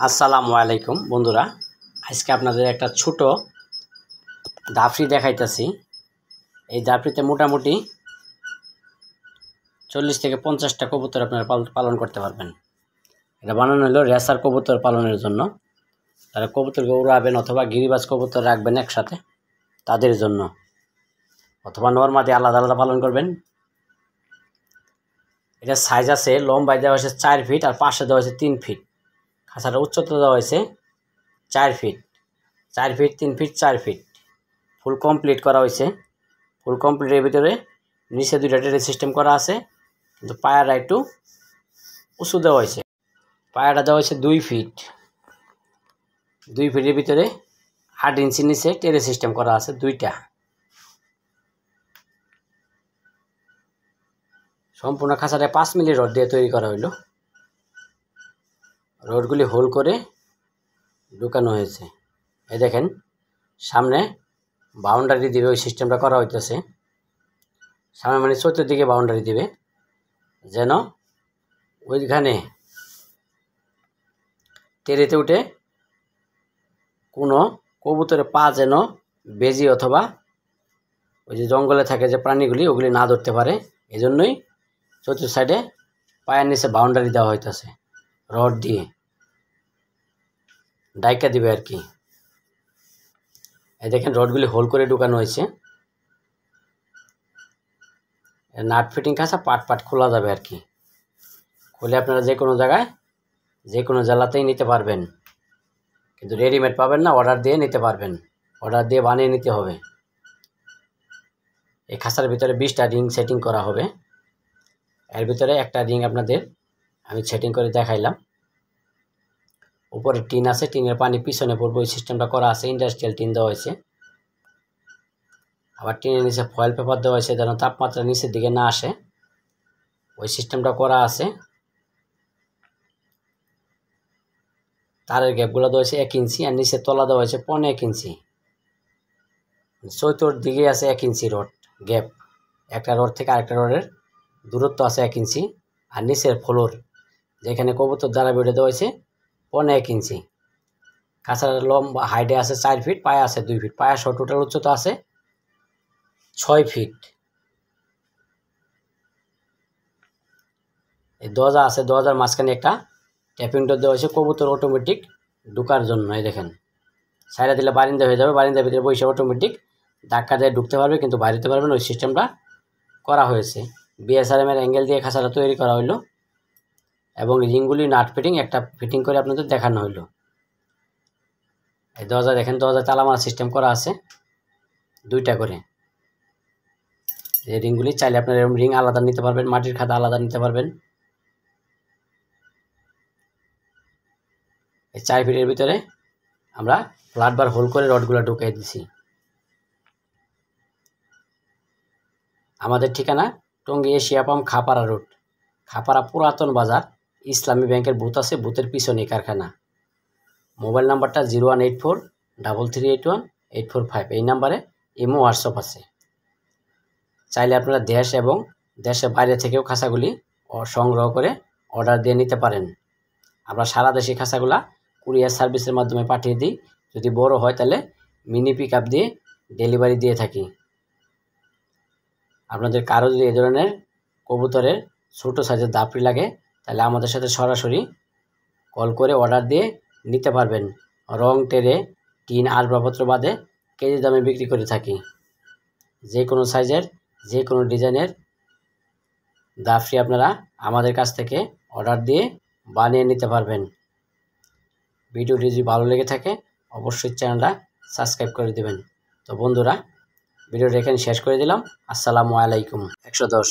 আসসালামু আলাইকুম বন্ধুরা, আজকে আপনাদের একটা ছোট দাফরি দেখাইতেছি। এই দাফরিতে মোটামুটি 40 থেকে 50টা কবুতর আপনারা পালন করতে পারবেন। এটা বানানো হলো রেসার কবুতর পালনের জন্য। তারা কবুতরকে উড়াবেন অথবা গিরিবাজ কবুতর রাখবেন একসাথে তাদের জন্য, অথবা নরমাদি আলাদা আলাদা পালন করবেন। এটা সাইজ আছে, লম্বায় দেওয়া হয়েছে 4 ফিট আর পাশে দেওয়া হয়েছে 3 ফিট। খাঁচাটা উচ্চতা দেওয়া হয়েছে 4 feet, 4 feet, 3 feet, 4 feet. Full complete করা হয়েছে। ফুল কমপ্লিটের ভিতরে নিচে 2টা টেরে সিস্টেম করা আছে, কিন্তু পায়াটা একটু উঁচু দেওয়া হয়েছে। পায়াটা দেওয়া হয়েছে 2 ফিট। 2 ফিটের ভিতরে 8 ইঞ্চি নিচে টেরে সিস্টেম করা আছে 2টা। সম্পূর্ণ খাঁচাটা 5 মিলি রড দিয়ে তৈরি করা হইল। রডগুলি হোল করে ঢুকানো হয়েছে। এই দেখেন, সামনে বাউন্ডারি দিবে, ওই সিস্টেমটা করা হইতেছে। সামনে মানে চতুর্দিকে বাউন্ডারি দিবে, যেন ওইখানে টেরেতে উঠে কোনো কবুতরের পা যেন বেজি অথবা ওই যে জঙ্গলে থাকে যে প্রাণীগুলি, ওগুলি না ধরতে পারে। এই জন্যই চতুর্থ সাইডে পায়ের নিচে বাউন্ডারি দেওয়া হইতেছে, রড দিয়ে ডাইকা দিবে আর কি। এই দেখেন, রডগুলি হোল করে ঢুকানো হয়েছে। নাট ফিটিং খাঁচা পাট পাট খোলা যাবে আর কি। খুলে আপনারা যে কোনো জায়গায় যে কোনো জেলাতেই নিতে পারবেন, কিন্তু রেডিমেড পাবেন না, অর্ডার দিয়ে নিতে পারবেন। অর্ডার দিয়ে বানিয়ে নিতে হবে। এই খাঁচার ভিতরে 20টা রিং সেটিং করা হবে। এর ভিতরে একটা রিং আপনাদের আমি সেটিং করে দেখাইলাম। উপরে টিন আছে, টিনের পানি পিছনে পড়বে, ওই সিস্টেমটা করা আছে। ইন্ডাস্ট্রিয়াল টিন দেওয়া হয়েছে। আবার টিনের নিচে ফয়েল পেপার দেওয়া হয়েছে, যেন তাপমাত্রা নিচের দিকে না আসে, ওই সিস্টেমটা করা আছে। তারের গ্যাপগুলো দেওয়া হয়েছে 1 ইঞ্চি, আর নিচে তলা দেওয়া হয়েছে 1.5 ইঞ্চি। চতুর্দিকে আছে 1 ইঞ্চি রড গ্যাপ। একটা রড থেকে আরেকটা রডের দূরত্ব আছে 1 ইঞ্চি। আর নিচের ফ্লোর যেখানে কবুতর দ্বারা বেড়ে দেওয়া হয়েছে 1.5 ইঞ্চি। খাঁচার লম্বা হাইটে আছে 4 ফিট, পায়ে আছে 2 ফিট। পায়ে সহ টোটাল উচ্চতা আছে 6 ফিট। এই দরজা আছে, দরজার মাঝখানে একটা ট্যাপিং ডোর দেওয়া হয়েছে কবুতর অটোমেটিক ঢুকার জন্য। এই দেখেন, সাইডে দিলে বারিন্দা হয়ে যাবে, বারিন্দার ভিতরে বসে অটোমেটিক ধাক্কা দিয়ে ঢুকতে পারবে, কিন্তু বাইরেতে পারবে না। ওই সিস্টেমটা করা হয়েছে। বিএসআরএম এর অ্যাঙ্গেল দিয়ে খাঁচাটা তৈরি করা হইলো, এবং রিংগুলি নাট ফিটিং একটা ফিটিং করে আপনাদের দেখানো হইলো। এই দরজা দেখেন, দরজা তালা মারা সিস্টেম করা আছে 2টা করে। এই রিংগুলি চাইলে আপনার এরকম রিং আলাদা নিতে পারবেন, মাটির খাতা আলাদা নিতে পারবেন। এই 4 ফিটের ভিতরে আমরা ফ্ল্যাট বার হোল করে রডগুলো ঢুকিয়ে দিছি। আমাদের ঠিকানা Tongi Asia pump, Khapara road, Khapara পুরাতন বাজার। ইসলামী ব্যাংকের বুথ আছে, বুথের পিছনে কারখানা। মোবাইল নাম্বারটা 018433818445। এই নাম্বারে ইমো হোয়াটসঅ্যাপ আছে। চাইলে আপনারা দেশ এবং দেশের বাইরে থেকেও খাঁচাগুলি সংগ্রহ করে অর্ডার দিয়ে নিতে পারেন। আমরা সারা দেশে খাঁচাগুলা কুরিয়ার সার্ভিসের মাধ্যমে পাঠিয়ে দিই। যদি বড় হয় তাহলে মিনি পিক আপ দিয়ে ডেলিভারি দিয়ে থাকি। আপনাদের কারো যদি এ ধরনের কবুতরের ছোটো সাইজের দাপড়ি লাগে, তাহলে আমাদের সাথে সরাসরি কল করে অর্ডার দিয়ে নিতে পারবেন। রং, টেরে, টিন, আসবাবপত্র বাদে কেজি দামে বিক্রি করে থাকি। যে কোনো সাইজের, যে কোনো ডিজাইনের দাফরি আপনারা আমাদের কাছ থেকে অর্ডার দিয়ে বানিয়ে নিতে পারবেন। ভিডিওটি যদি ভালো লেগে থাকে অবশ্যই চ্যানেলটা সাবস্ক্রাইব করে দেবেন। তো বন্ধুরা, ভিডিওটা এখানে শেষ করে দিলাম। আসসালামু আলাইকুম। 110।